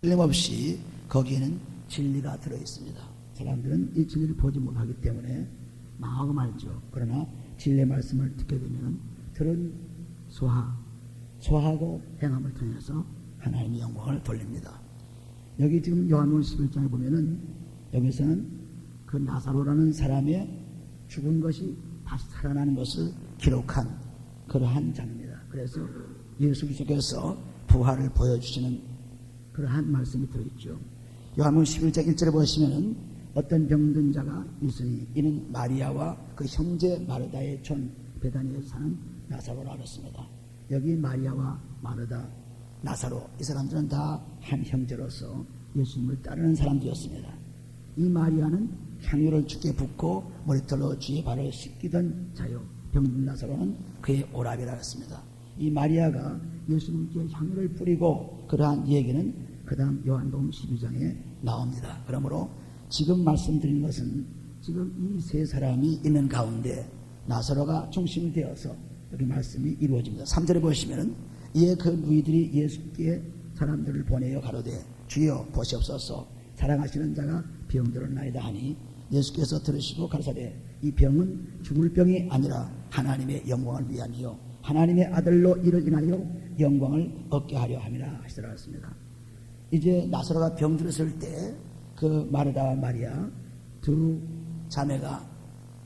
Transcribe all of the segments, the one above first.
틀림없이 거기에는 진리가 들어있습니다. 사람들은 이 진리를 보지 못하기 때문에 망하고 말죠. 그러나 진리의 말씀을 듣게 되면 들은 소하고 행함을 통해서 하나님의 영광을 돌립니다. 여기 지금 요한복음 11장에 보면은 여기서는 그 나사로라는 사람의 죽은 것이 다시 살아나는 것을 기록한 그러한 장입니다. 그래서 예수 그리스도께서 부활을 보여주시는 그러한 말씀이 들어있죠. 요한복음 11장 1절에 보시면은 어떤 병든 자가 있으니 이는 마리아와 그 형제 마르다의 촌 베다니에서 사는 나사로라 그랬습니다. 여기 마리아와 마르다, 나사로 이 사람들은 다 한 형제로서 예수님을 따르는 사람들이었습니다. 이 마리아는 향유를 주께 붓고 머리털로 주의 발을 씻기던 자요, 병든 나사로는 그의 오라비라 했습니다. 이 마리아가 예수님께 향유를 뿌리고 그러한 얘기는 그 다음 요한복음 12장에 나옵니다. 그러므로 지금 말씀드린 것은 지금 이 세 사람이 있는 가운데 나사로가 중심이 되어서 여기 말씀이 이루어집니다. 3절에 보시면은 이에 그 누이들이 예수께 사람들을 보내어 가로되 주여 보시옵소서 사랑하시는 자가 병들었나이다 하니 예수께서 들으시고 가라사대 이 병은 죽을 병이 아니라 하나님의 영광을 위함이요 하나님의 아들로 이를 인하여 영광을 얻게 하려 함이라 하시더라 했습니다. 이제 나사로가 병들었을 때 그 마르다와 마리아 두 자매가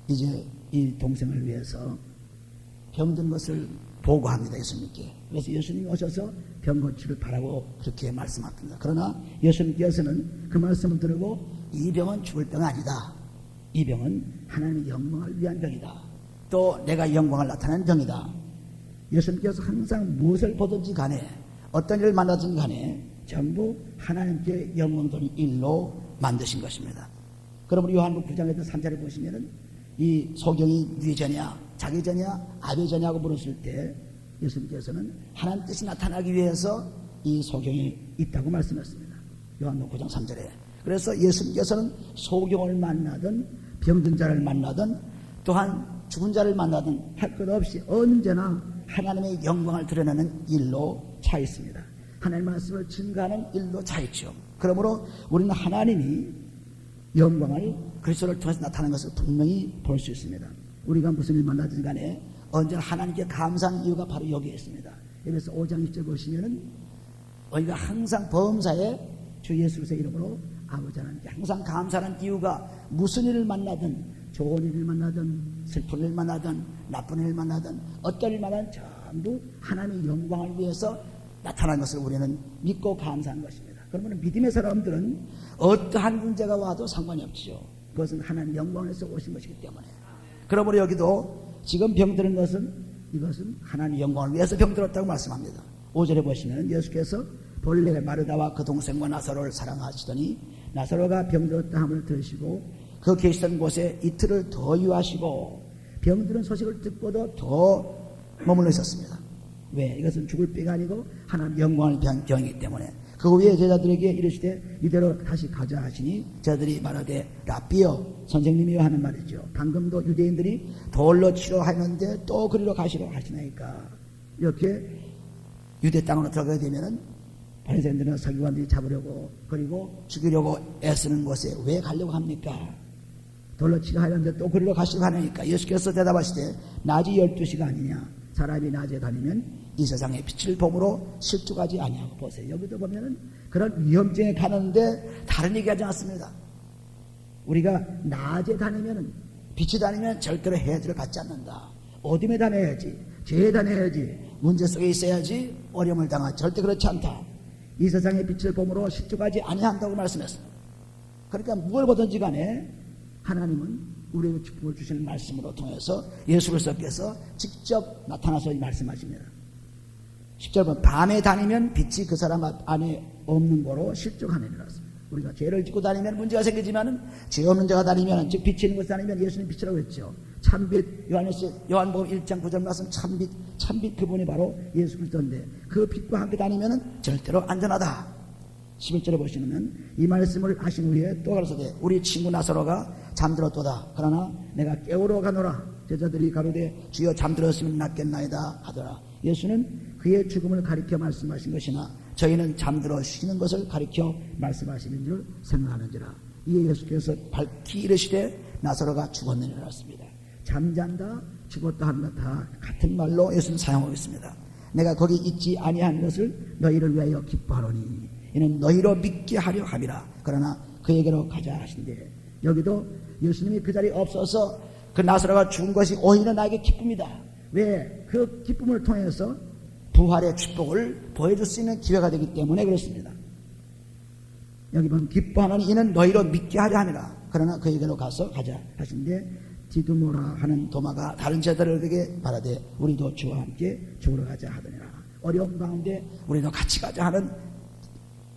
이제 이 동생을 위해서 병든 것을 보고합니다. 예수님께. 그래서 예수님이 오셔서 병 고치를 바라고 그렇게 말씀합니다. 그러나 예수님께서는 그 말씀을 들고 이 병은 죽을 병이 아니다. 이 병은 하나님의 영광을 위한 병이다. 또 내가 영광을 나타내는 병이다. 예수님께서 항상 무엇을 보든지 간에 어떤 일을 만나든지 간에 전부 하나님께 영광 돌린 일로 만드신 것입니다. 그러므로 요한복음 9장에서 3절을 보시면은 이 소경이 네 자냐 자기 자냐 아비 자냐고 물었을 때 예수님께서는 하나님 뜻이 나타나기 위해서 이 소경이 있다고 말씀했습니다. 요한복음 9장 3절에. 그래서 예수님께서는 소경을 만나든 병든 자를 만나든 또한 죽은 자를 만나든 할 것 없이 언제나 하나님의 영광을 드러내는 일로 차 있습니다. 하나님의 말씀을 증거하는 일로 차 있죠. 그러므로 우리는 하나님이 영광을 그리스도를 통해서 나타나는 것을 분명히 볼 수 있습니다. 우리가 무슨 일 만나든 간에 언제나 하나님께 감사하는 이유가 바로 여기에 있습니다. 여기서 5장 1절 보시면은 우리가 항상 범사에 주 예수 그리스도의 이름으로 아버지 하나님께 항상 감사하는 이유가 무슨 일을 만나든 좋은 일을 만나든 슬픈 일을 만나든 나쁜 일을 만나든 어떤 일을 만나든 전부 하나님의 영광을 위해서 나타난 것을 우리는 믿고 감사한 것입니다. 그러면 믿음의 사람들은 어떠한 문제가 와도 상관이 없죠. 그것은 하나님 영광에서 오신 것이기 때문에. 그러므로 여기도 지금 병드는 것은 이것은 하나님 영광을 위해서 병들었다고 말씀합니다. 5절에 보시면 예수께서 본래 마르다와 그 동생과 나사로를 사랑하시더니 나사로가 병들었다 함을 들으시고 그 계시던 곳에 이틀을 더 유하시고 병드는 소식을 듣고도 더 머물러 있었습니다. 왜? 이것은 죽을 병이 아니고 하나님 영광을 위한 병이기 때문에. 그 후에 제자들에게 이르시되 이대로 다시 가자 하시니 제자들이 말하되 라삐여 선생님이여 하는 말이죠. 방금도 유대인들이 돌로 치료하는데 또 그리로 가시러 하시나이까. 이렇게 유대 땅으로 들어가게 되면은 바리새인들은 서기관들이 잡으려고 그리고 죽이려고 애쓰는 곳에 왜 가려고 합니까? 돌로 치료하는데 또 그리로 가시러 하나니까. 예수께서 대답하시되 낮이 12시가 아니냐. 사람이 낮에 다니면 이 세상의 빛을 보므로 실족하지 아니하고. 보세요. 여기도 보면은 그런 위험증에 가는데 다른 얘기하지 않습니다. 우리가 낮에 다니면은 빛이 다니면 절대로 해야지를 받지 않는다. 어둠에 다녀야지, 죄에 다녀야지, 문제 속에 있어야지 어려움을 당하지. 절대 그렇지 않다. 이 세상의 빛을 보므로 실족하지 아니한다고 말씀했습니다. 그러니까 무엇을 보든지 간에 하나님은 우리에게 축복을 주시는 말씀으로 통해서 예수 그리스도께서 직접 나타나서 말씀하십니다. 10절 밤에 다니면 빛이 그 사람 안에 없는 거로 실족하느니라. 우리가 죄를 짓고 다니면 문제가 생기지만은 죄 없는 자가 다니면 즉 빛이 있는 곳에 다니면 예수님 빛이라고 했죠. 참빛 요한복음 1장 9절 말씀 참빛 그분이 바로 예수 그리스도인데 그 빛과 함께 다니면은 절대로 안전하다. 11절에 보시면 이 말씀을 하신 후에 또 가라사대 우리 친구 나사로가 잠들었도다. 그러나 내가 깨우러 가노라. 제자들이 가로되 주여 잠들었으면 낫겠나이다 하더라. 예수는 그의 죽음을 가리켜 말씀하신 것이나 저희는 잠들어 쉬는 것을 가리켜 말씀하시는 줄 생각하는지라. 이에 예수께서 밝히 이르시되 나사로가 죽었느니라 하였습니다. 잠잔다 죽었다 하는 것 다 같은 말로 예수는 사용하고 있습니다. 내가 거기 있지 아니한 것을 너희를 위하여 기뻐하노니 이는 너희로 믿게 하려 함이라. 그러나 그에게로 가자 하신대. 여기도 예수님이 그 자리에 없어서 그 나사로가 죽은 것이 오히려 나에게 기쁨이다. 왜? 그 기쁨을 통해서 부활의 축복을 보여줄 수 있는 기회가 되기 때문에 그렇습니다. 여기 보면 기뻐하노니 이는 너희로 믿게 하려 함이라. 그러나 그에게로 가서 가자 하신데 디두모라 하는 도마가 다른 제자들에게 말하되 우리도 주와 함께 죽으러 가자 하더니라. 어려움 가운데 우리도 같이 가자 하는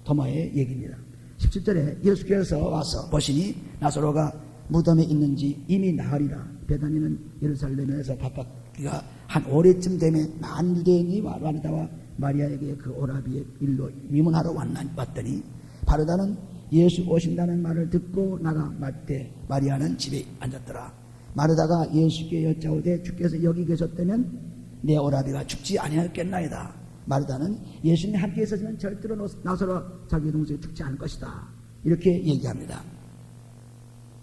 도마의 얘기입니다. 17절에 예수께서 와서 보시니 나사로가 무덤에 있는지 이미 나으리라. 베다니는 예루살렘에서 가깝기가 한 오래쯤 되면 많은 유대인이 마르다와 마리아에게 그 오라비의 일로 위문하러 왔더니 바르다는 예수 오신다는 말을 듣고 나가 맞되 마리아는 집에 앉았더라. 마르다가 예수께 여짜오되 주께서 여기 계셨다면 내 오라비가 죽지 아니하였겠나이다. 마르다는 예수님이 함께 있었으면 절대로 나사로 자기 동생이 죽지 않을 것이다. 이렇게 얘기합니다.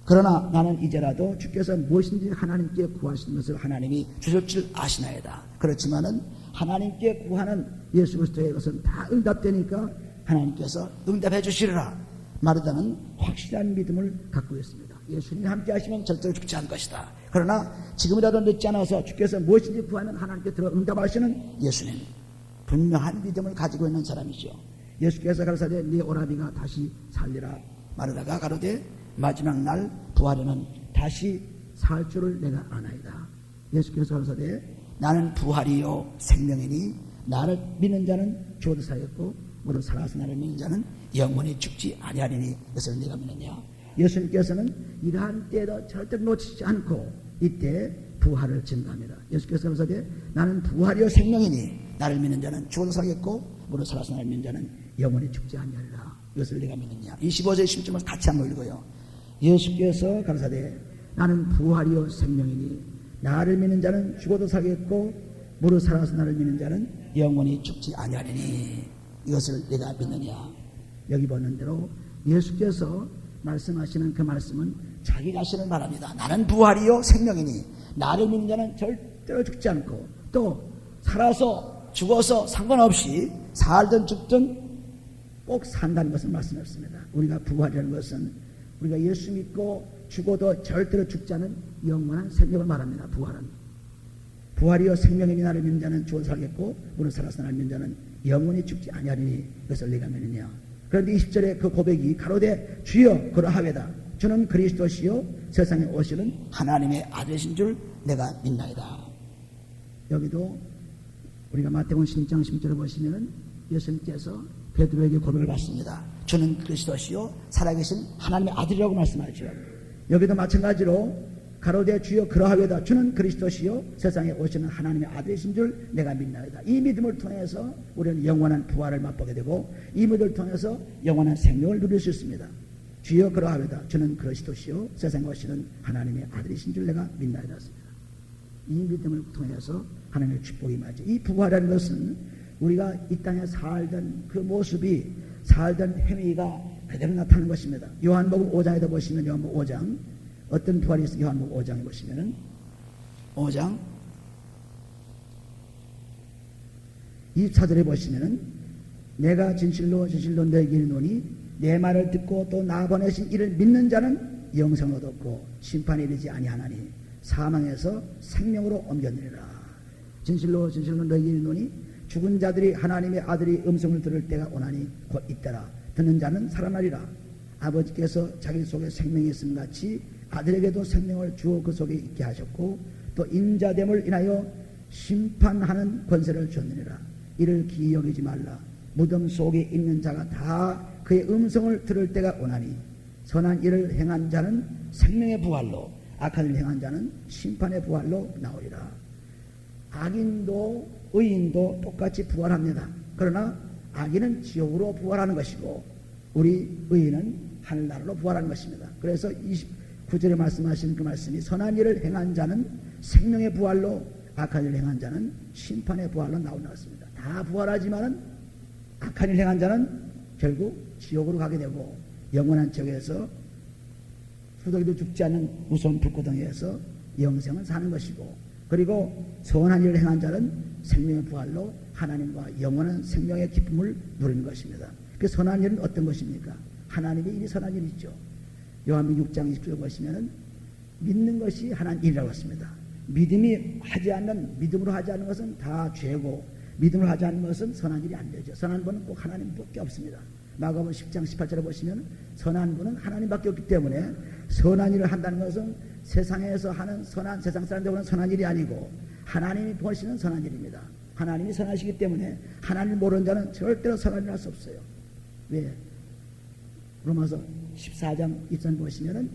그러나 나는 이제라도 주께서 무엇인지 하나님께 구하시는 것을 하나님이 주실 줄 아시나이다. 그렇지만은 하나님께 구하는 예수 그리스도의 것은 다 응답되니까 하나님께서 응답해 주시리라. 마르다는 확실한 믿음을 갖고 있습니다. 예수님이 함께 하시면 절대로 죽지 않을 것이다. 그러나 지금이라도 늦지 않아서 주께서 무엇인지 구하면 하나님께 들어 응답하시는 예수님, 분명한 믿음을 가지고 있는 사람이죠. 예수께서 가라사대 네 오라비가 다시 살리라. 마르다가 가로되 마지막 날 부활에는 다시 살 줄을 내가 아나이다. 예수께서 가라사대 나는 부활이요 생명이니 나를 믿는 자는 죽어도 살겠고 무릇 살아서 나를 믿는 자는 영원히 죽지 아니하리니 이것을 내가 믿느냐. 예수님께서는 이러한 때도 절대 놓치지 않고 이때 부활을 증거합니다. 예수께서 가라사대 나는 부활이요 생명이니 나를 믿는 자는 죽어도 살겠고 무릇 살아서 나를 믿는 자는 영원히 죽지 아니하리라. 이것을 내가 믿느냐. 25절 16절을 같이 한번 읽어요. 예수께서 가라사대 나는 부활이요 생명이니 나를 믿는 자는 죽어도 살겠고 무릇 살아서 나를 믿는 자는 영원히 죽지 아니하리니 이것을 내가 믿느냐. 여기 보는 대로 예수께서 말씀하시는 그 말씀은 자기 자신을 말합니다. 나는 부활이요 생명이니 나를 믿는 자는 절대로 죽지 않고 또 살아서 죽어서 상관없이 살든 죽든 꼭 산다는 것을 말씀했습니다. 우리가 부활이라는 것은 우리가 예수 믿고 죽어도 절대로 죽지 않은 영원한 생명을 말합니다. 부활이요 생명이니 나를 믿는 자는 죽어 살겠고 무릇 살아서 나를 믿는 자는 영원히 죽지 아니하리니 이것을 내가 믿느냐. 그런데 20절에 그 고백이 가로되 주여 그러하외다. 주는 그리스도시요 세상에 오시는 하나님의 아들이신 줄 내가 믿나이다. 여기도 우리가 마태복음 16장 10절을 보시면 예수님께서 베드로에게 고백을 받습니다. 주는 그리스도시요 살아계신 하나님의 아들이라고 말씀하죠. 여기도 마찬가지로 가로되 주여 그러하외다. 주는 그리스도시요 세상에 오시는 하나님의 아들이신 줄 내가 믿나이다. 이 믿음을 통해서 우리는 영원한 부활을 맛보게 되고 이 믿음을 통해서 영원한 생명을 누릴 수 있습니다. 주여 그러하외다. 주는 그리스도시요 세상에 오시는 하나님의 아들이신 줄 내가 믿나이다. 이 믿음을 통해서 하나님의 축복이 맞죠. 이 부활이라는 것은 우리가 이 땅에 살던 그 모습이 살던 행위가 그대로 나타나는 것입니다. 요한복음 5장에도 보시면 요한복음 5장 어떤 부활이 있어요? 요한복음 5장에 보시면은 5장 24절에 보시면은 내가 진실로 너에게 이르노니 내 말을 듣고 또 나 보내신 이를 믿는 자는 영생을 얻었고 심판에 이르지 아니하나니 사망에서 생명으로 옮겨내리라. 진실로 너에게 이르노니 죽은 자들이 하나님의 아들이 음성을 들을 때가 오나니 곧 이때라. 듣는 자는 살아나리라. 아버지께서 자기 속에 생명이 있음 같이 아들에게도 생명을 주어 그 속에 있게 하셨고 또 인자됨을 인하여 심판하는 권세를 주었느니라. 이를 기이 여기지 말라. 무덤 속에 있는 자가 다 그의 음성을 들을 때가 오나니 선한 일을 행한 자는 생명의 부활로 악한 일을 행한 자는 심판의 부활로 나오리라. 악인도 의인도 똑같이 부활합니다. 그러나 악인은 지옥으로 부활하는 것이고 우리 의인은 하늘나라로 부활하는 것입니다. 그래서 29절에 말씀하신 그 말씀이 선한 일을 행한 자는 생명의 부활로 악한 일을 행한 자는 심판의 부활로 나온다 했습니다. 다 부활하지만은 악한 일 행한 자는 결국 지옥으로 가게 되고 영원한 지옥에서 후덕이도 죽지 않는 무서운 불구덩이에서 영생을 사는 것이고, 그리고 선한 일을 행한 자는 생명의 부활로 하나님과 영원한 생명의 기쁨을 누리는 것입니다. 그 선한 일은 어떤 것입니까? 하나님의 일이 선한 일이죠. 요한복음 6장 20절 보시면은 믿는 것이 하나님 일이라고 했습니다. 믿음이 하지 않는, 믿음으로 하지 않는 것은 다 죄고, 믿음으로 하지 않는 것은 선한 일이 안 되죠. 선한 분은 꼭 하나님밖에 없습니다. 마가복음 10장 18절에 보시면 선한 분은 하나님밖에 없기 때문에 선한 일을 한다는 것은 세상에서 하는 선한, 세상 사람들 보는 선한 일이 아니고 하나님이 보시는 선한 일입니다. 하나님이 선하시기 때문에 하나님을 모르는 자는 절대로 선한 일을 할 수 없어요. 왜? 로마서 14장 1절 보시면은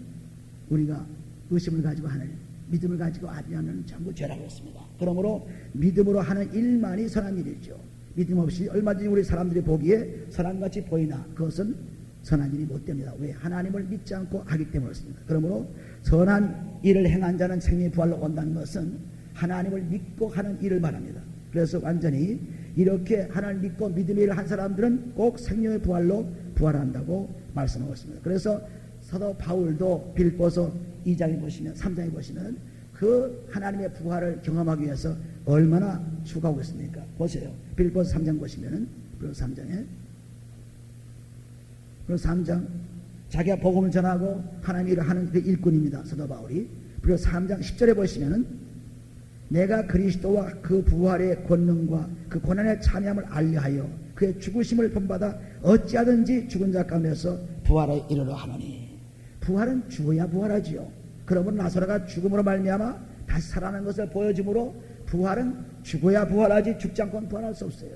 우리가 의심을 가지고 하는 일, 믿음을 가지고 하지 않는 전부 죄라고 했습니다. 그러므로 믿음으로 하는 일만이 선한 일이죠. 믿음 없이 얼마든지 우리 사람들이 보기에 선한같이 보이나 그것은 선한 일이 못 됩니다. 왜? 하나님을 믿지 않고 하기 때문에 그렇습니다. 그러므로 선한 일을 행한 자는 생명의 부활로 온다는 것은 하나님을 믿고 하는 일을 말합니다. 그래서 완전히 이렇게 하나님을 믿고 믿음의 일을 한 사람들은 꼭 생명의 부활로 부활한다고 말씀하고 있습니다. 그래서 사도 바울도 빌립보서 2장에 보시면 3장에 보시면 그 하나님의 부활을 경험하기 위해서 얼마나 추구하고 있습니까? 보세요. 빌립보서 3장 보시면은 빌립보서 3장에 그 3장 자기가 복음을 전하고 하나님의 일을 하는 그 일꾼입니다. 사도 바울이. 그리고 3장 10절에 보시면은 내가 그리스도와 그 부활의 권능과 그 고난의 참여함을 알려하여 그의 죽으심을 본받아 어찌하든지 죽은 자 가운데서 부활에 이르러 하노니. 부활은 죽어야 부활하지요. 그러면 나사로가 죽음으로 말미암아 다시 살아나는 것을 보여주므로 부활은 죽어야 부활하지 죽지 않고는 부활할 수 없어요.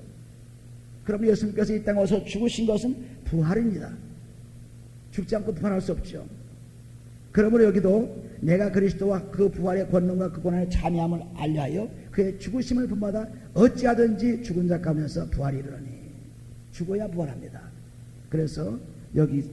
그럼 예수님께서 이 땅에 와서 죽으신 것은 부활입니다. 죽지 않고 부활할 수 없죠. 그러므로 여기도 내가 그리스도와 그 부활의 권능과 그 고난의 참여함을 알려하여 그의 죽으심을 본받아 어찌하든지 죽은 자 가운데서 부활이 이르러니. 죽어야 부활합니다. 그래서 여기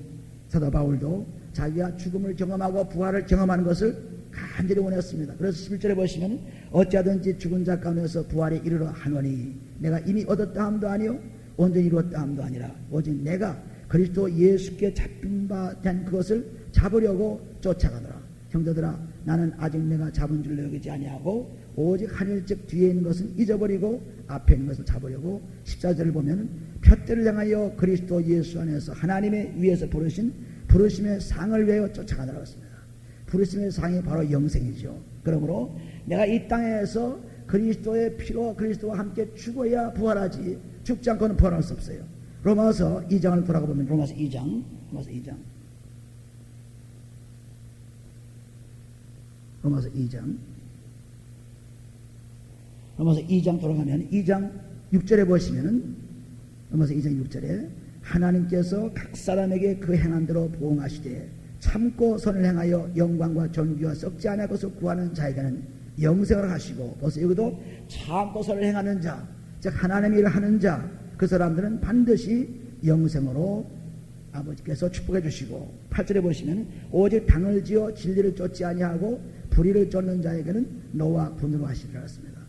사도 바울도 자기가 죽음을 경험하고 부활을 경험하는 것을 간절히 원했습니다. 그래서 11절에 보시면 어찌하든지 죽은 자 가운데서 부활에 이르러 하노니 내가 이미 얻었다 함도 아니요 온전히 이루었다 함도 아니라 오직 내가 그리스도 예수께 잡힌 바 된 그것을 잡으려고 쫓아가노라. 형제들아 나는 아직 내가 잡은 줄로 여기지 아니하고 오직 하늘즉 뒤에 있는 것은 잊어버리고 앞에 있는 것을 잡으려고 14절을 보면 푯대를 향하여 그리스도 예수 안에서 하나님의 위에서 부르심의 상을 위하여 쫓아가노라 했습니다. 부르심의 상이 바로 영생이죠. 그러므로 내가 이 땅에서 그리스도의 피로 그리스도와 함께 죽어야 부활하지 죽지 않고는 부활할 수 없어요. 로마서 2장을 돌아가 보면 로마서 2장 돌아가면 2장 6절에 보시면은 로마서 2장 6절에 하나님께서 각 사람에게 그 행한 대로 보응하시되 참고 선을 행하여 영광과 존귀와 썩지 않을 것을 구하는 자에게는 영생을 하시고, 벌써 여기도 참고 선을 행하는 자, 즉 하나님의 일을 하는 자, 그 사람들은 반드시 영생으로 아버지께서 축복해 주시고, 8절에 보시면 오직 당을 지어 진리를 쫓지 아니하고 불의를 쫓는 자에게는 노와 분으로 하시리라 했습니다.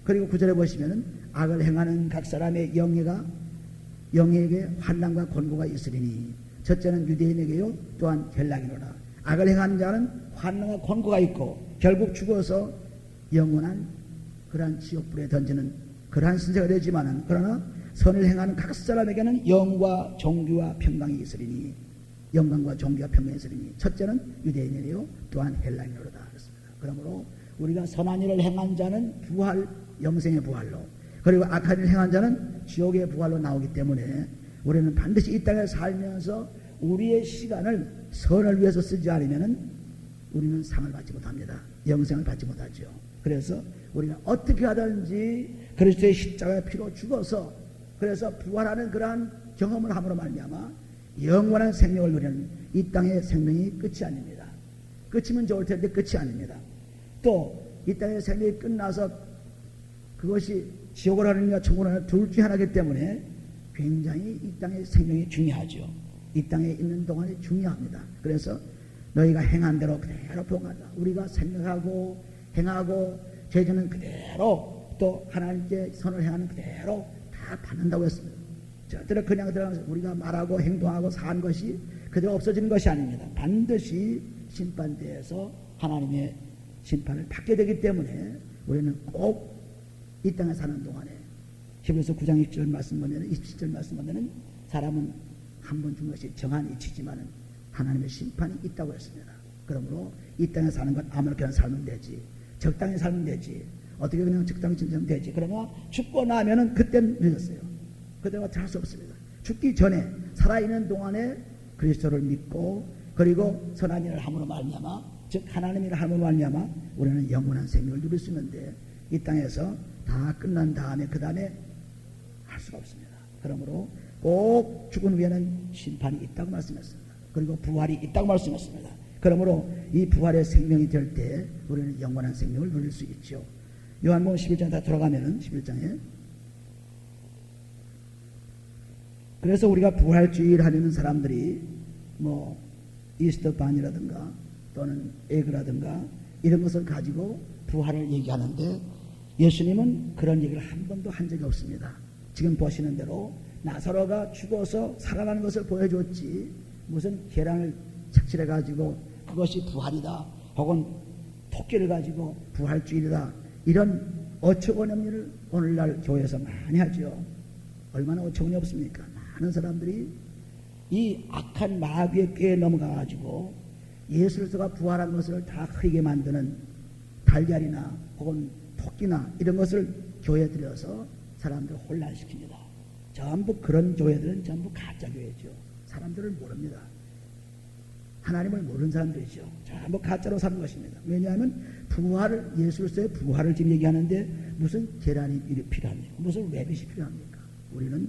그리고 9절에 보시면 악을 행하는 각 사람의 영에게 환난과 권고가 있으리니 첫째는 유대인에게요 또한 헬라인이로라. 악을 행하는 자는 환난과 권고가 있고 결국 죽어서 영원한 그러한 지옥불에 던지는 그러한 신세가 되지만은, 그러나 선을 행하는 각 사람에게는 영과 존귀와 평강이 있으리니, 영광과 존귀와 평강이 있으리니 첫째는 유대인이요 또한 헬라인이로다 그랬습니다. 그러므로 우리가 선한 일을 행한 자는 부활, 영생의 부활로, 그리고 악한 일을 행한 자는 지옥의 부활로 나오기 때문에 우리는 반드시 이 땅에 살면서 우리의 시간을 선을 위해서 쓰지 않으면 우리는 상을 받지 못합니다. 영생을 받지 못하죠. 그래서 우리가 어떻게 하든지 그리스도의 십자가의 피로 죽어서 그래서 부활하는 그러한 경험을 함으로 말미암아 영원한 생명을 누리는 이 땅의 생명이 끝이 아닙니다. 끝이면 좋을 텐데 끝이 아닙니다. 또 이 땅의 생명이 끝나서 그것이 지옥을 하느냐 천국을 하느냐 둘 중에 하나이기 때문에 굉장히 이 땅의 생명이 중요하죠. 이 땅에 있는 동안이 중요합니다. 그래서 너희가 행한 대로 그대로 봉하자. 우리가 생각하고 행하고 죄지는 그대로 또 하나님께 선을 행하는 그대로 다 받는다고 했습니다. 절대로 그냥 들어가면서 우리가 말하고 행동하고 산 것이 그대로 없어지는 것이 아닙니다. 반드시 심판대에서 하나님의 심판을 받게 되기 때문에 우리는 꼭 이 땅에 사는 동안에 히브리서 9장 20절 말씀 보면 27절 말씀 보면은 사람은 한 번 죽는 것이 정한 이치지만은 하나님의 심판이 있다고 했습니다. 그러므로 이 땅에 사는 건 아무렇게나 살면 되지, 적당히 살면 되지, 어떻게 그냥 적당히 지내면 되지. 그러나 죽고 나면은 그때는 늦었어요. 그때는 어떻게 할 수 없습니다. 죽기 전에 살아있는 동안에 그리스도를 믿고 그리고 선한 일을 함으로 말미암아, 즉 하나님 일을 함으로 말미암아 우리는 영원한 생명을 누릴 수 있는데 이 땅에서 다 끝난 다음에 그 다음에 할 수가 없습니다. 그러므로 꼭 죽은 후에는 심판이 있다고 말씀했습니다. 그리고 부활이 있다고 말씀했습니다. 그러므로 이 부활의 생명이 될 때 우리는 영원한 생명을 누릴 수 있죠. 요한복음 11장에 다 들어가면은 11장에 그래서 우리가 부활주의를 하려는 사람들이 뭐 이스터 반이라든가 또는 에그라든가 이런 것을 가지고 부활을 얘기하는데 예수님은 그런 얘기를 한 번도 한 적이 없습니다. 지금 보시는 대로 나사로가 죽어서 살아나는 것을 보여줬지 무슨 계란을 착칠해 가지고 그것이 부활이다 혹은 토끼를 가지고 부활주의다 이런 어처구니 일을 오늘날 교회에서 많이 하죠. 얼마나 어처구니 없습니까? 많은 사람들이 이 악한 마귀의 꾀에 넘어가 가지고 예수 그리스도가 부활한 것을 다 흐리게 만드는 달걀이나 혹은 토끼나 이런 것을 교회에 들여서 사람들을 혼란시킵니다. 전부 그런 교회들은 전부 가짜 교회죠. 사람들을 모릅니다. 하나님을 모르는 사람들이죠. 전부 가짜로 사는 것입니다. 왜냐하면 부활을, 예수 그리스도의 부활을 지금 얘기하는데 무슨 계란이 필요합니까? 무슨 레빗이 필요합니까? 우리는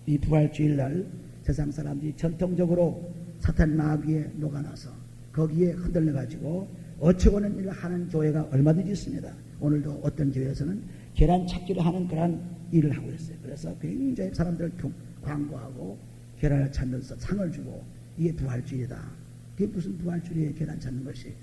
이 부활주일날 세상 사람들이 전통적으로 사탄 마귀에 녹아나서 거기에 흔들려 가지고 어처구니 일을 하는 교회가 얼마든지 있습니다. 오늘도 어떤 교회에서는 계란 찾기를 하는 그런 일을 하고 있어요. 그래서 굉장히 사람들을 광고하고 계란을 찾면서 상을 주고 이게 부활주의다. 그게 무슨 부활주의에 계란 찾는 것이.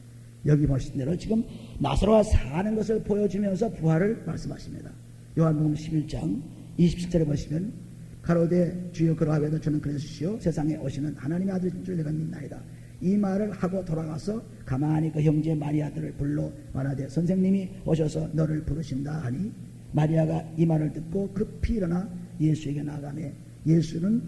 여기 보신 대로 지금 나사로가 사는 것을 보여주면서 부활을 말씀하십니다. 요한복음 11장 27절에 보시면 가로되 주여 그러하여도 저는 그러시오 세상에 오시는 하나님의 아들이신 줄 내가 믿나이다. 이 말을 하고 돌아가서 가만히 그 형제 마리아들을 불러 말하되 선생님이 오셔서 너를 부르신다 하니 마리아가 이 말을 듣고 급히 일어나 예수에게 나가매 예수는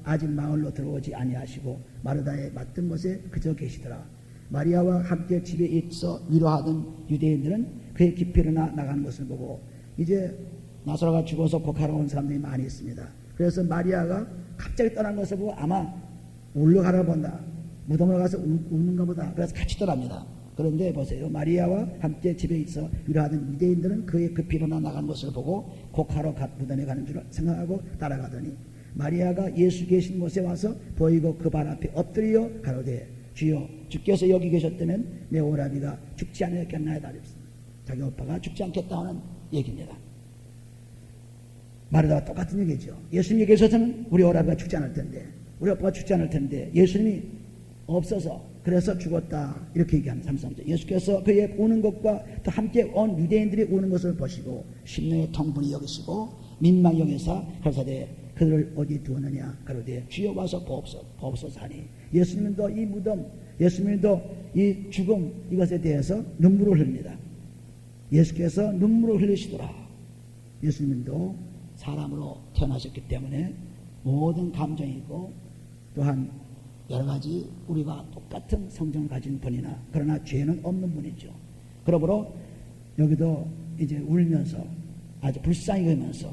아직 마을로 들어오지 아니하시고 마르다에 맡은 곳에 그저 계시더라. 마리아와 함께 집에 있어 위로하던 유대인들은 그의 깊이 일어나 나가는 것을 보고 이제 나사로가 죽어서 곡하러 온 사람들이 많이 있습니다. 그래서 마리아가 갑자기 떠난 것을 보고 아마 울러가나 본다. 무덤으로 가서 우는가 보다. 그래서 같이 떠납니다. 그런데 보세요. 마리아와 함께 집에 있어 위로하던 유대인들은 그의 급히 일어나 나가는 것을 보고 곡하러 무덤에 가는 줄 생각하고 따라가더니 마리아가 예수 계신 곳에 와서 보이고 그 발 앞에 엎드려 가로되 주여 주께서 여기 계셨다면 내 오라비가 죽지 않았겠나이다. 자기 오빠가 죽지 않겠다는 얘기입니다. 마르다와 똑같은 얘기죠. 예수님이 계셔서는 우리 오라비가 죽지 않을 텐데 우리 오빠가 죽지 않을 텐데 예수님이 없어서 그래서 죽었다 이렇게 얘기합니다. 33절 예수께서 그의 우는 것과 또 함께 온 유대인들이 우는 것을 보시고 심령의 통분이 여기시고 민망히 여기사 가로사대 그들을 어디 두었느냐 가로되 주여 와서 보옵소서 하니 예수님도 이 무덤 예수님도 이 죽음 이것에 대해서 눈물을 흘립니다. 예수께서 눈물을 흘리시더라. 예수님도 사람으로 태어나셨기 때문에 모든 감정이 있고 또한 여러 가지 우리가 똑같은 성정을 가진 분이나 그러나 죄는 없는 분이죠. 그러므로 여기도 이제 울면서 아주 불쌍히 여기면서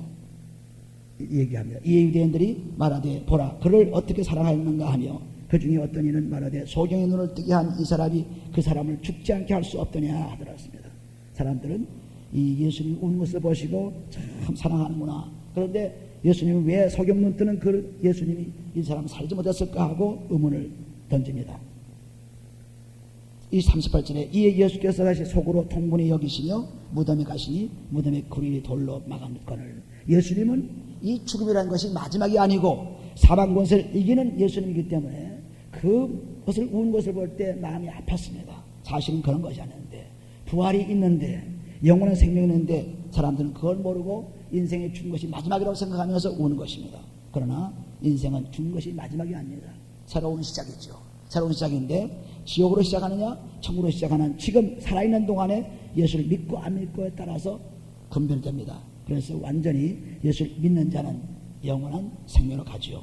얘기합니다. 이 유대인들이 말하되 보라 그를 어떻게 사랑하였는가 하며 그 중에 어떤 이는 말하되 소경의 눈을 뜨게 한 이 사람이 그 사람을 죽지 않게 할 수 없더냐 하더랬습니다. 사람들은 이 예수님 우는 것을 보시고 참 사랑하는구나. 그런데 예수님이 왜 소경 눈 뜨는 그 예수님이 이 사람을 살지 못했을까 하고 의문을 던집니다. 이 38절에 이에 예수께서 다시 속으로 통분히 여기시며 무덤에 가시니 무덤의 구리 돌로 막아놓거늘. 예수님은 이 죽음이라는 것이 마지막이 아니고 사망 권세를 이기는 예수님이기 때문에 그것을 우는 것을 볼 때 마음이 아팠습니다. 사실은 그런 것이 아닌데 부활이 있는데 영원한 생명이 있는데 사람들은 그걸 모르고 인생에 죽은 것이 마지막이라고 생각하면서 우는 것입니다. 그러나 인생은 죽은 것이 마지막이 아닙니다. 새로운 시작이죠. 새로운 시작인데 지옥으로 시작하느냐 천국으로 시작하는 지금 살아있는 동안에 예수를 믿고 안 믿고에 따라서 분별됩니다. 그래서 완전히 예수를 믿는 자는 영원한 생명을 가지요.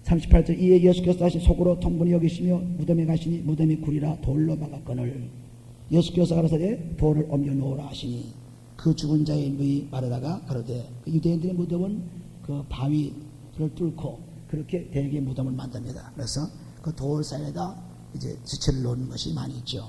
38절 이에 예수께서 다시 속으로 통분히 여기시며 무덤에 가시니 무덤이 굴이라 돌로 막았거늘 예수께서 가라사대 돌을 옮겨 놓으라 하시니 그 죽은 자의 누이 마르다가 가로되 그 유대인들의 무덤은 그 바위를 뚫고 그렇게 대개 무덤을 만듭니다. 그래서 그 돌 사이에다 이제 지체를 놓는 것이 많이 있죠.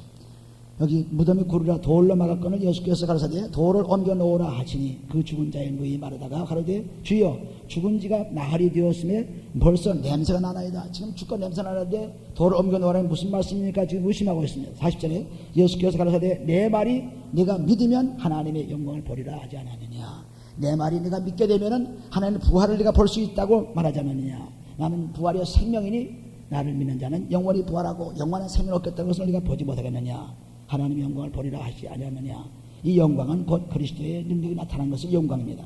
여기 무덤이 굴이라 돌로 막았거늘 예수께서 가라사대 돌을 옮겨 놓으라 하시니 그 죽은 자의 누이 마르다가 가로되 주여 죽은 지가 나흘이 되었음에 벌써 냄새가 나나이다. 지금 죽고 냄새 나는데 돌을 옮겨 놓으라는 무슨 말씀입니까? 지금 의심하고 있습니다. 40절에 예수께서 가라사대 내 말이 네가 믿으면 하나님의 영광을 보리라 하지 않았느냐. 내 말이 네가 믿게 되면은 하나님의 부활을 네가 볼 수 있다고 말하지 않았느냐. 나는 부활이 생명이니 나를 믿는 자는 영원히 부활하고 영원한 생명을 얻겠다는 것을 네가 보지 못하겠느냐. 하나님의 영광을 보리라 하지 아니하느냐. 이 영광은 곧 그리스도의 능력이 나타난 것이 영광입니다.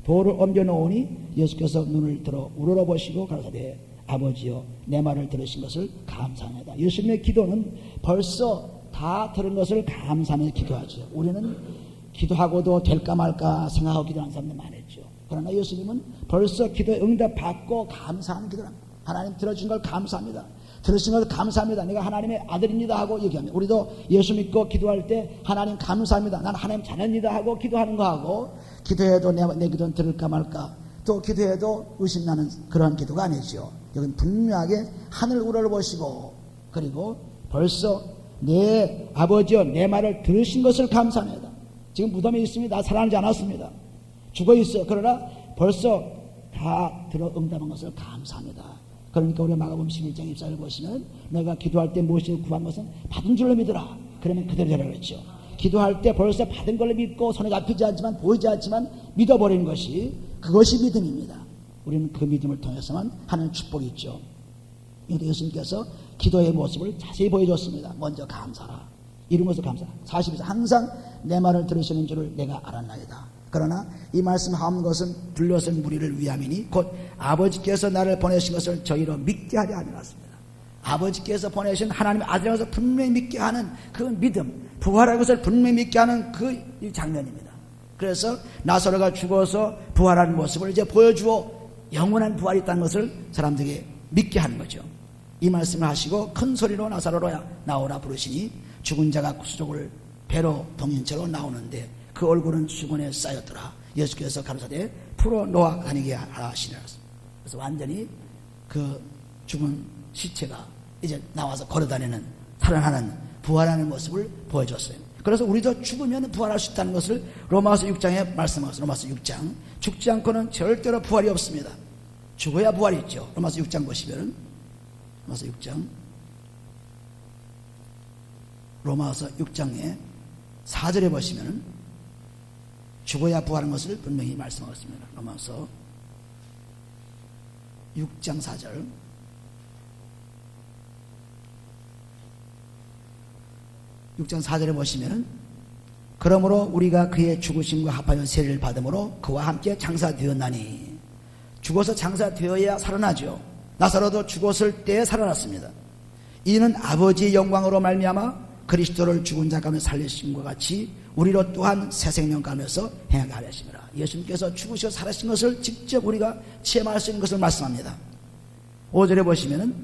돌을 옮겨 놓으니 예수께서 눈을 들어 우러러보시고 가라사대 아버지여 내 말을 들으신 것을 감사합니다. 예수님의 기도는 벌써 다 들은 것을 감사하며 기도하죠. 우리는 기도하고도 될까 말까 생각하고 기도하는 사람들 많았죠. 그러나 예수님은 벌써 기도에 응답받고 감사하는 기도를 합니다. 하나님 들어준 걸 감사합니다. 들으신 걸 감사합니다. 내가 하나님의 아들입니다 하고 얘기합니다. 우리도 예수 믿고 기도할 때 하나님 감사합니다. 난 하나님 자녀입니다 하고 기도하는 거하고 기도해도 내 기도는 들을까 말까 또 기도해도 의심나는 그런 기도가 아니죠. 여기는 분명하게 하늘 우러러보시고 그리고 벌써 내 아버지여 내 말을 들으신 것을 감사합니다. 지금 무덤에 있습니다. 살아나지 않았습니다. 죽어 있어요. 그러나 벌써 다 들어 응답한 것을 감사합니다. 그러니까 우리가 마가복음 11장 24절 보시면 내가 기도할 때 무엇을 구한 것은 받은 줄로 믿으라. 그러면 그대로 되라고 했죠. 기도할 때 벌써 받은 걸로 믿고 손에 잡히지 않지만 보이지 않지만 믿어버리는 것이 그것이 믿음입니다. 우리는 그 믿음을 통해서만 하는 축복이 있죠. 예수님께서 기도의 모습을 자세히 보여줬습니다. 먼저 감사라. 이런 것을 감사라. 42절 항상 내 말을 들으시는 줄을 내가 알았나이다. 그러나 이 말씀하는 것은 불러선 무리를 위함이니 곧 아버지께서 나를 보내신 것을 저희로 믿게 하려 함이었습니다. 아버지께서 보내신 하나님의 아들이라서 분명히 믿게 하는 그 믿음, 부활한 것을 분명히 믿게 하는 그 장면입니다. 그래서 나사로가 죽어서 부활한 모습을 이제 보여주어 영원한 부활이 있다는 것을 사람들에게 믿게 하는 거죠. 이 말씀을 하시고 큰 소리로 나사로야 나오라 부르시니 죽은 자가 수족을 배로 동인 채로 나오는데 그 얼굴은 수건에 쌓였더라. 예수께서 가라사대 풀어 놓아 다니게 하시니라. 그래서 완전히 그 죽은 시체가 이제 나와서 걸어다니는 살아나는 부활하는 모습을 보여줬어요. 그래서 우리도 죽으면 부활할 수 있다는 것을 로마서 6장에 말씀하셨어요. 로마서 6장 죽지 않고는 절대로 부활이 없습니다. 죽어야 부활이 있죠. 로마서 6장 보시면 로마서 6장 로마서 6장에 4절에 보시면 죽어야 부활하는 것을 분명히 말씀하셨습니다. 로마서 6장 4절 (6장 4절에) 보시면 그러므로 우리가 그의 죽으심과 합하여 세례를 받음으로 그와 함께 장사되었나니 죽어서 장사되어야 살아나죠. 나사로도 죽었을 때에 살아났습니다. 이는 아버지의 영광으로 말미암아 그리스도를 죽은 자 가운데 살리심과 같이 우리로 또한 새 생명 가운데서 행하게 하려 하심이라. 예수님께서 죽으시고 살아신 것을 직접 우리가 체험할 수 있는 것을 말씀합니다. 5절에 보시면은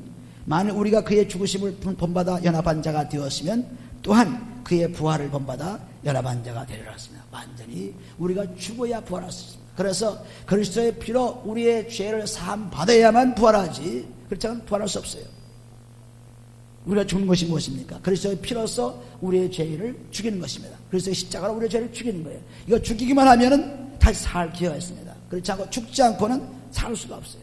만일 우리가 그의 죽으심을 본받아 연합한 자가 되었으면 또한 그의 부활을 본받아 연합한 자가 되리라 했습니다. 완전히 우리가 죽어야 부활할 수 있습니다. 그래서 그리스도의 피로 우리의 죄를 사함 받아야만 부활하지 그렇지 않으면 부활할 수 없어요. 우리가 죽는 것이 무엇입니까? 그리스도의 피로서 우리의 죄를 죽이는 것입니다. 그리스도의 십자가로 우리의 죄를 죽이는 거예요. 이거 죽이기만 하면은 다시 살 기회가 있습니다. 그렇지 않고 죽지 않고는 살 수가 없어요.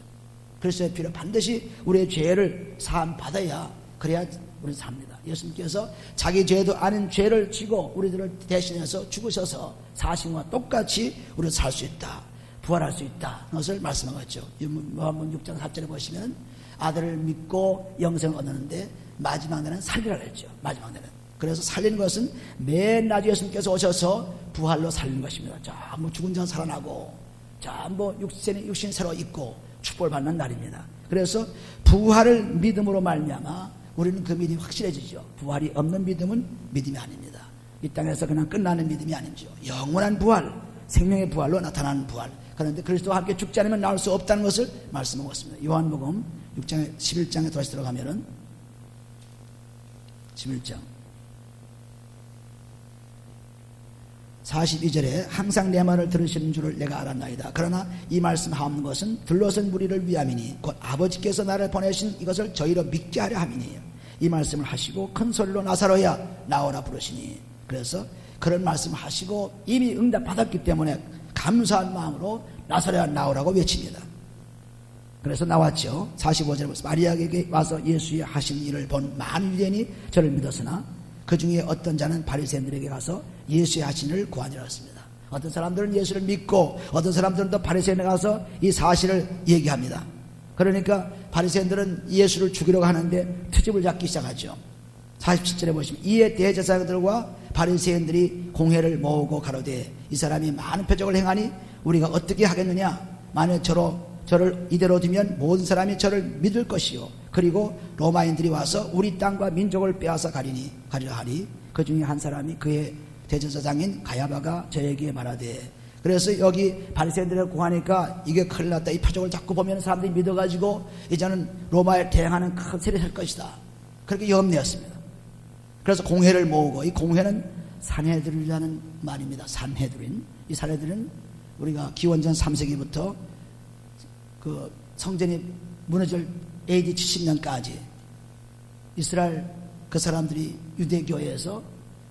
그리스도의 피로 반드시 우리의 죄를 사함 받아야 그래야 우리는 삽니다. 예수님께서 자기 죄도 아닌 죄를 지고 우리들을 대신해서 죽으셔서 사신과 똑같이 우리를 살 수 있다. 부활할 수 있다. 그것을 말씀하셨죠. 요한복음 6장 4절에 보시면 아들을 믿고 영생을 얻는데 마지막 날은 살리라 그랬죠. 마지막 날은 그래서 살리는 것은 맨 나중에 예수님께서 오셔서 부활로 살리는 것입니다. 뭐 죽은 자 살아나고, 뭐 육신 새로 있고 축복을 받는 날입니다. 그래서 부활을 믿음으로 말미암아 우리는 그 믿음이 확실해지죠. 부활이 없는 믿음은 믿음이 아닙니다. 이 땅에서 그냥 끝나는 믿음이 아니죠. 영원한 부활, 생명의 부활로 나타나는 부활. 그런데 그리스도와 함께 죽지 않으면 나올 수 없다는 것을 말씀하고 있습니다. 요한복음 6장 11장에 다시 들어가면은 11장 42절에 항상 내 말을 들으시는 줄을 내가 알았나이다. 그러나 이 말씀 하옵는 것은 둘러선 무리를 위함이니 곧 아버지께서 나를 보내신 이것을 저희로 믿게 하려 함이니 이 말씀을 하시고 큰 소리로 나사로야 나오라 부르시니 그래서 그런 말씀을 하시고 이미 응답 받았기 때문에 감사한 마음으로 나사로야 나오라고 외칩니다. 그래서 나왔죠. 45절에 마리아에게 와서 예수의 하신 일을 본 많은 유대인이 저를 믿었으나 그 중에 어떤 자는 바리새인들에게 가서 예수의 하신 일을 고하니라 했습니다. 어떤 사람들은 예수를 믿고 어떤 사람들은 또 바리새인에 가서 이 사실을 얘기합니다. 그러니까 바리새인들은 예수를 죽이려고 하는데 트집을 잡기 시작하죠. 47절에 보시면 이에 대제사장들과 바리새인들이 공회를 모으고 가로되 이 사람이 많은 표적을 행하니 우리가 어떻게 하겠느냐. 만약 저를 이대로 두면 모든 사람이 저를 믿을 것이요 그리고 로마인들이 와서 우리 땅과 민족을 빼앗아 가리라 하니 그 중에 한 사람이 그의 대제사장인 가야바가 저에게 말하되 그래서 여기 바리새인들을 구하니까 이게 큰일 났다. 이 표적을 자꾸 보면 사람들이 믿어가지고 이제는 로마에 대항하는 큰 세력이 될 것이다. 그렇게 염려했습니다. 그래서 공회를 모으고 이 공회는 산헤드린이라는 말입니다. 산헤드린. 이 산헤드린 우리가 기원전 3세기부터 그 성전이 무너질 AD 70년까지 이스라엘 그 사람들이 유대교회에서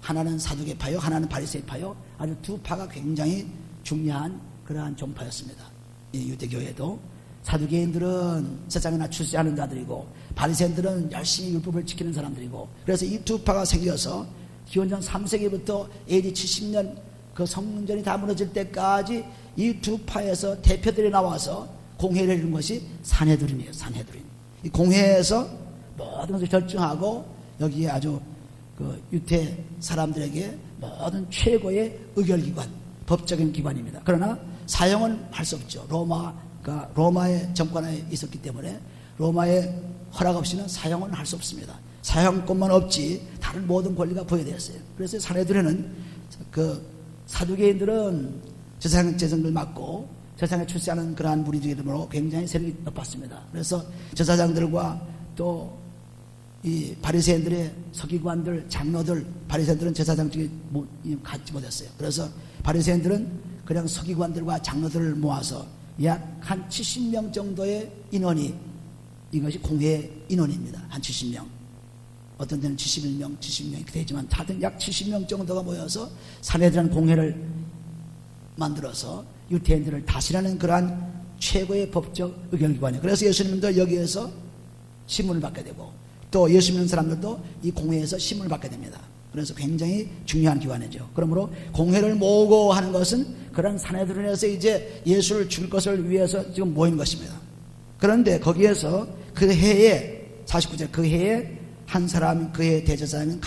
하나는 사두개파요 하나는 바리새파요 아주 두 파가 굉장히 중요한 그러한 종파였습니다. 이 유대교회도 사두개인들은 세상에나 출세하는 자들이고 바리새인들은 열심히 율법을 지키는 사람들이고 그래서 이 두 파가 생겨서 기원전 3세기부터 AD 70년 그 성전이 다 무너질 때까지 이 두 파에서 대표들이 나와서 공회를 이룬 것이 산헤드린이에요. 산헤드린. 이 공회에서 모든 것을 결정하고 여기에 아주 그 유대 사람들에게 모든 최고의 의결기관, 법적인 기관입니다. 그러나 사용은 할 수 없죠. 로마의 정권에 있었기 때문에 로마의 허락 없이는 사용은 할 수 없습니다. 사용권만 없지 다른 모든 권리가 부여되었어요. 그래서 산헤드린은 그 사두개인들은 세상 재정을 맡고 세상에 출세하는 그러한 무리들이므로 굉장히 세력이 높았습니다. 그래서 제사장들과 또 이 바리새인들의 서기관들, 장로들, 바리새인들은 제사장직에 갖지 못했어요. 그래서 바리새인들은 그냥 서기관들과 장로들을 모아서 약 한 70명 정도의 인원이 이것이 공회 인원입니다. 한 70명. 어떤 데는 71명, 70명 이렇게 되지만 다들 약 70명 정도가 모여서 산헤드린 공회를 만들어서 유대인들을 다스리는 그러한 최고의 법적 의결기관이에요. 그래서 예수님도 여기에서 신문을 받게 되고 또 예수 믿는 사람들도 이 공회에서 신문을 받게 됩니다. 그래서 굉장히 중요한 기관이죠. 그러므로 공회를 모으고 하는 것은 그런 산헤드린에서 이제 예수를 죽일 것을 위해서 지금 모인 것입니다. 그런데 거기에서 그 해에 49절 그 해에 한 사람 그의 대제사장인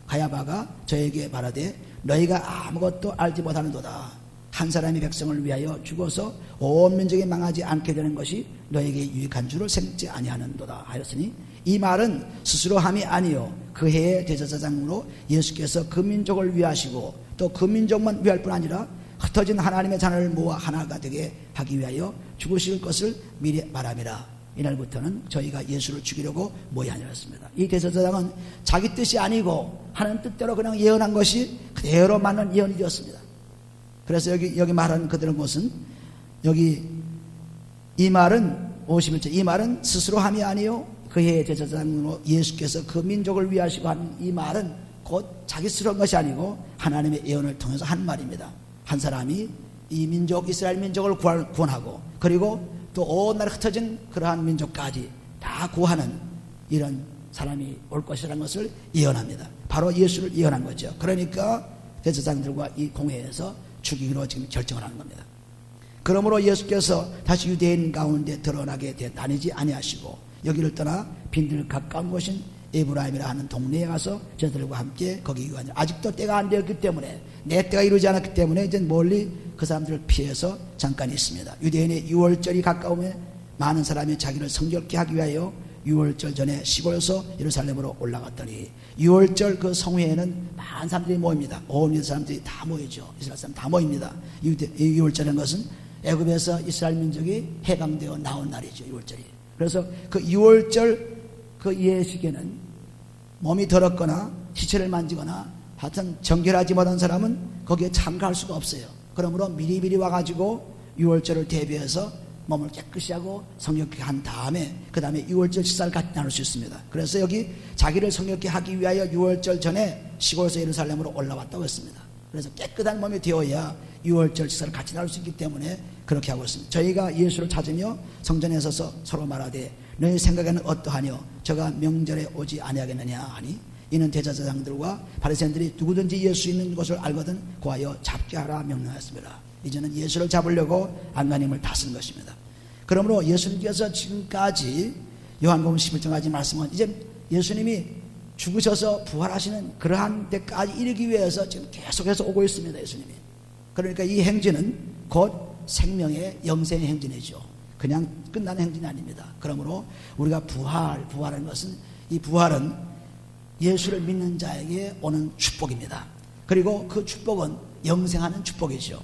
가야바가 저에게 말하되 너희가 아무것도 알지 못하는도다. 한 사람이 백성을 위하여 죽어서 온 민족이 망하지 않게 되는 것이 너에게 유익한 줄을 생각지 아니하는도다 하였으니 이 말은 스스로 함이 아니요 그 해의 대제사장으로 예수께서 그 민족을 위하시고 또 그 민족만 위할 뿐 아니라 흩어진 하나님의 자녀를 모아 하나가 되게 하기 위하여 죽으실 것을 미리 말함이라. 이날부터는 저희가 예수를 죽이려고 모이하니라 했습니다. 이 대제사장은 자기 뜻이 아니고 하나님 뜻대로 그냥 예언한 것이 그대로 맞는 예언이 되었습니다. 그래서 여기 말하는 그들은 무슨 여기 이 말은 51절 이 말은 스스로 함이 아니요 그 해의 대제사장으로 예수께서 그 민족을 위하시고 한 이 말은 곧 자기 스스로한 것이 아니고 하나님의 예언을 통해서 한 말입니다. 한 사람이 이 민족 이스라엘 민족을 구원하고 그리고 또 온 나라 흩어진 그러한 민족까지 다 구하는 이런 사람이 올 것이라는 것을 예언합니다. 바로 예수를 예언한 거죠. 그러니까 대제사장들과 이 공회에서 죽이기로 지금 결정을 하는 겁니다. 그러므로 예수께서 다시 유대인 가운데 드러나게 다니지 아니하시고 여기를 떠나 빈들 가까운 곳인 에브라임이라 하는 동네에 가서 저들과 함께 거기 유하니 아직도 때가 안 되었기 때문에 내 때가 이루지 않았기 때문에 이제 멀리 그 사람들을 피해서 잠깐 있습니다. 유대인의 유월절이 가까우면 많은 사람이 자기를 성결케 하기 위하여 유월절 전에 시골에서 예루살렘으로 올라갔더니 유월절 그 성회에는 많은 사람들이 모입니다. 온 유대 사람들이 다 모이죠. 이스라엘 사람 다 모입니다. 유월절이라는 것은 애굽에서 이스라엘 민족이 해방되어 나온 날이죠. 유월절이. 그래서 그 유월절 그 예식에는 몸이 더럽거나 시체를 만지거나 하여튼 정결하지 못한 사람은 거기에 참가할 수가 없어요. 그러므로 미리미리 와가지고 유월절을 대비해서 몸을 깨끗이 하고 성결케 한 다음에 그 다음에 유월절 식사를 같이 나눌 수 있습니다. 그래서 여기 자기를 성결케 하기 위하여 유월절 전에 시골에서 예루살렘으로 올라왔다고 했습니다. 그래서 깨끗한 몸이 되어야 유월절 식사를 같이 나눌 수 있기 때문에 그렇게 하고 있습니다. 저희가 예수를 찾으며 성전에 서서 서로 말하되 너희 생각에는 어떠하뇨? 저가 명절에 오지 아니하겠느냐 하니 이는 대제사장들과 바리새인들이 누구든지 예수 있는 것을 알거든 고하여 잡게 하라 명령하였습니다. 이제는 예수를 잡으려고 안간힘을 다 쓴 것입니다. 그러므로 예수님께서 지금까지 요한복음 11장까지 말씀은 이제 예수님이 죽으셔서 부활하시는 그러한 데까지 이르기 위해서 지금 계속해서 오고 있습니다. 예수님이. 그러니까 이 행진은 곧 생명의 영생의 행진이죠. 그냥 끝나는 행진이 아닙니다. 그러므로 우리가 부활하는 것은 이 부활은 예수를 믿는 자에게 오는 축복입니다. 그리고 그 축복은 영생하는 축복이죠.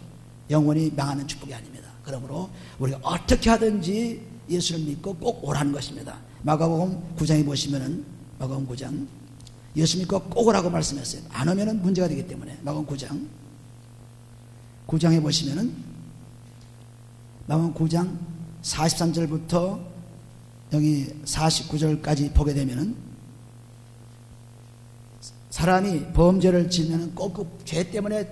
영원히 망하는 축복이 아닙니다. 그러므로 우리가 어떻게 하든지 예수를 믿고 꼭 오라는 것입니다. 마가복음 9장에 보시면은 마가복음 9장 예수 믿고 꼭 오라고 말씀했어요. 안 오면은 문제가 되기 때문에 마가복음 9장에 보시면은 마가복음 9장 43절부터 여기 49절까지 보게 되면은 사람이 범죄를 지으면 꼭 그 죄 때문에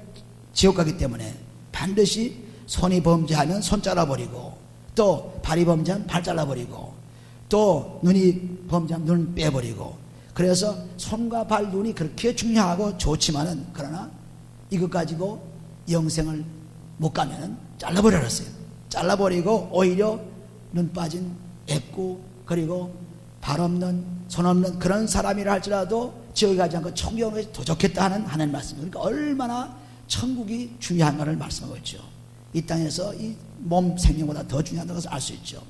지옥 가기 때문에 반드시 손이 범죄하면 손 잘라버리고 또 발이 범죄하면 발 잘라버리고 또 눈이 범죄하면 눈 빼버리고 그래서 손과 발, 눈이 그렇게 중요하고 좋지만은 그러나 이것 가지고 영생을 못 가면은 잘라버렸어요. 잘라버리고 오히려 눈 빠진 애꾸 그리고 발 없는 손 없는 그런 사람이라 할지라도 지옥에 가지 않고 천국에 오는 것이 더 좋겠다 하는 하나님 말씀입니다. 그러니까 얼마나 천국이 중요한가를 말씀하고 있죠. 이 땅에서 이 몸 생명보다 더 중요한 것을 알 수 있죠.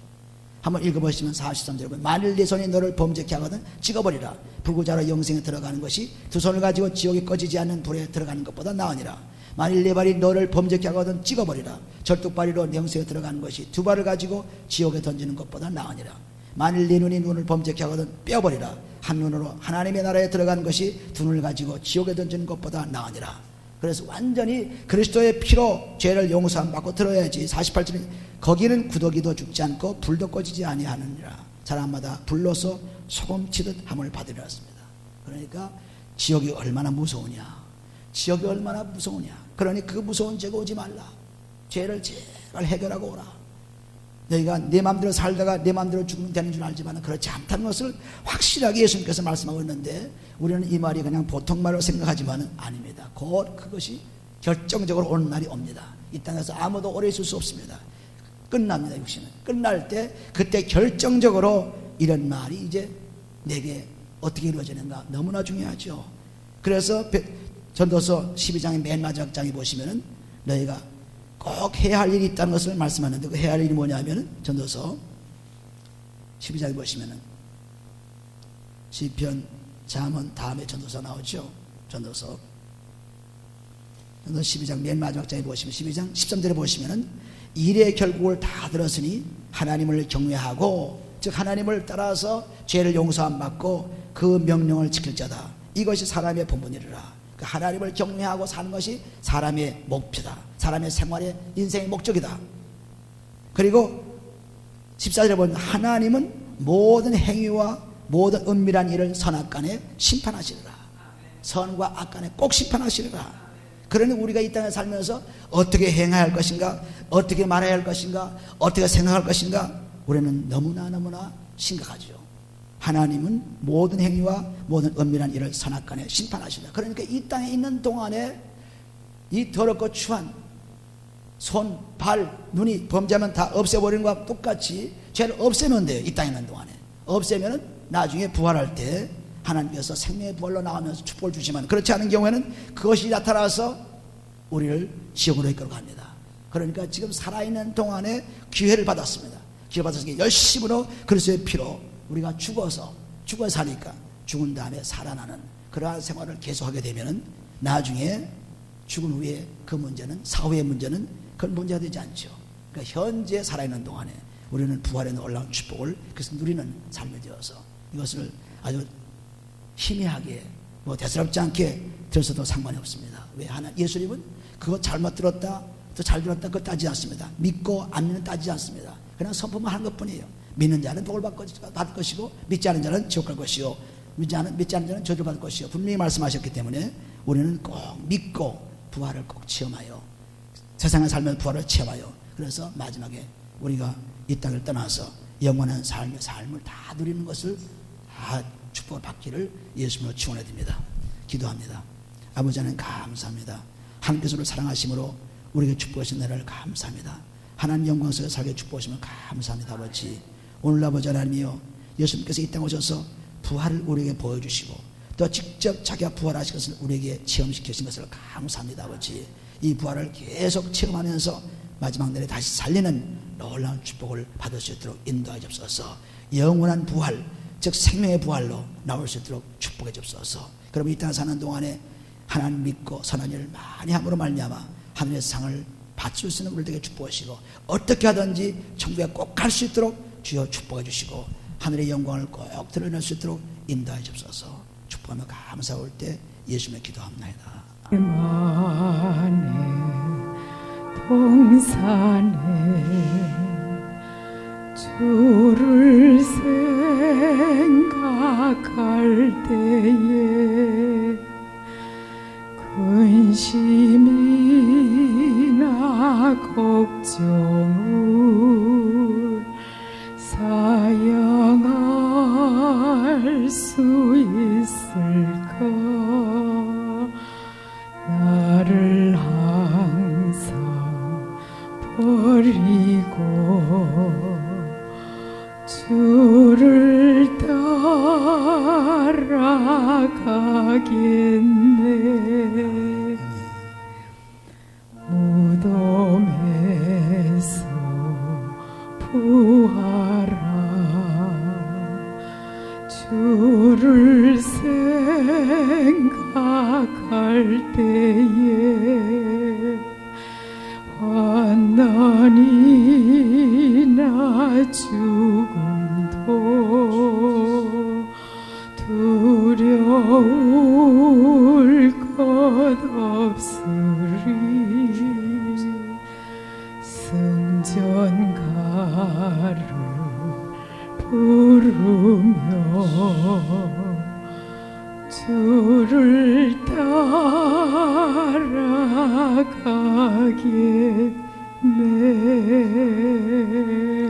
한번 읽어보시면 43절에 보면 만일 네 손이 너를 범죄케 하거든 찍어버리라. 불구자로 영생에 들어가는 것이 두 손을 가지고 지옥에 꺼지지 않는 불에 들어가는 것보다 나으니라. 만일 네 발이 너를 범죄케 하거든 찍어버리라. 절뚝발이로 영생에 들어가는 것이 두 발을 가지고 지옥에 던지는 것보다 나으니라. 만일 네 눈이 눈을 범죄케 하거든 빼어버리라. 한 눈으로 하나님의 나라에 들어가는 것이 두 눈을 가지고 지옥에 던지는 것보다 나으니라. 그래서 완전히 그리스도의 피로 죄를 용서함 받고 들어야지. 48절에 거기는 구더기도 죽지 않고 불도 꺼지지 아니하느니라. 사람마다 불로서 소금치듯 함을 받으리라 했습니다. 그러니까 지옥이 얼마나 무서우냐. 지옥이 얼마나 무서우냐. 그러니 그 무서운 죄가 오지 말라. 죄를 제발 해결하고 오라. 너희가 내 마음대로 살다가 내 마음대로 죽으면 되는 줄 알지만 그렇지 않다는 것을 확실하게 예수님께서 말씀하고 있는데 우리는 이 말이 그냥 보통 말로 생각하지만 아닙니다. 곧 그것이 결정적으로 오는 날이 옵니다. 이 땅에서 아무도 오래 있을 수 없습니다. 끝납니다. 육신은 끝날 때 그때 결정적으로 이런 말이 이제 내게 어떻게 이루어지는가 너무나 중요하죠. 그래서 전도서 12장의 맨 마지막 장에 보시면은 너희가 꼭 해야 할 일이 있다는 것을 말씀하는데 그 해야 할 일이 뭐냐면 전도서 12장에 보시면은 시편, 잠언 다음에 전도서 나오죠. 전도서 12장 맨 마지막 장에 보시면 12장 13절에 보시면은 일의 결국을 다 들었으니 하나님을 경외하고 즉 하나님을 따라서 죄를 용서함 받고 그 명령을 지킬 자다. 이것이 사람의 본분이라. 하나님을 경외하고 사는 것이 사람의 목표다. 사람의 생활의 인생의 목적이다. 그리고 14절에 보면 하나님은 모든 행위와 모든 은밀한 일을 선악간에 심판하시리라. 선과 악간에 꼭 심판하시리라. 그러니 우리가 이 땅에 살면서 어떻게 행해야 할 것인가, 어떻게 말해야 할 것인가, 어떻게 생각할 것인가 우리는 너무나 심각하죠. 하나님은 모든 행위와 모든 은밀한 일을 선악간에 심판하신다. 그러니까 이 땅에 있는 동안에 이 더럽고 추한 손, 발, 눈이 범죄하면 다 없애버리는 것과 똑같이 죄를 없애면 돼요. 이 땅에 있는 동안에 없애면 나중에 부활할 때 하나님께서 생명의 부활로 나오면서 축복을 주시면, 그렇지 않은 경우에는 그것이 나타나서 우리를 지옥으로 이끌어 갑니다. 그러니까 지금 살아있는 동안에 기회를 받았습니다. 기회를 받았으니까 열심으로 그리스도의 피로 우리가 죽어서 사니까 죽은 다음에 살아나는 그러한 생활을 계속하게 되면은 나중에 죽은 후에 그 문제는, 사후의 문제는 그건 문제가 되지 않죠. 그러니까 현재 살아있는 동안에 우리는 부활에 놀라운 축복을 그래서 누리는 삶이 되어서 이것을 아주 희미하게 대수롭지 않게 들어서도 상관이 없습니다. 왜? 예수님은 그거 잘못 들었다 또 잘 들었다 그거 따지지 않습니다. 믿고 안 믿는 따지지 않습니다. 그냥 선포만 하는 것뿐이에요. 믿는 자는 복을 받을 것이고 믿지 않은 자는 지옥 갈 것이요 믿지 않은 자는 저주 받을 것이요 분명히 말씀하셨기 때문에 우리는 꼭 믿고 부활을 꼭 체험하여 세상에 살면 부활을 체험하여 그래서 마지막에 우리가 이 땅을 떠나서 영원한 삶을 다 누리는 것을 다 축복을 받기를 예수님으로 축원해 드립니다. 기도합니다. 아버지 하나님 감사합니다. 하나님께서 우리를 사랑하심으로 우리에게 축복하신 나라를 감사합니다. 하나님 영광스럽게 살게 축복하시면 감사합니다. 아버지 오늘 아버지 하나님이여 예수님께서 이 땅에 오셔서 부활을 우리에게 보여주시고 또 직접 자기가 부활하신 것을 우리에게 체험시키신 것을 감사합니다. 아버지 이 부활을 계속 체험하면서 마지막 날에 다시 살리는 놀라운 축복을 받을 수 있도록 인도하여 주옵소서. 영원한 부활 즉 생명의 부활로 나올 수 있도록 축복해 주옵소서. 그럼 이 땅에 사는 동안에 하나님 믿고 선한 일을 많이 함으로 말미암아 하늘의 상을 받을 수 있는 우리에게 축복하시고 어떻게 하든지 천국에 꼭 갈 수 있도록 주여 축복해 주시고 하늘의 영광을 꼭 드러낼 수 있도록 인도해 주옵소서. 축복하며 감사할 때 예수님의 기도합니다. 만에 동산에 주를 생각할 때에 근심이나 걱정을 사양할 수 있을까? 나를 항상 버리고 주를 따라가겠네. 무덤에서 부활한 주를 생각할 때에 환난이나 죽음도 두려울 것 없으리. 승전가를 부르며 주를 따라가겠네.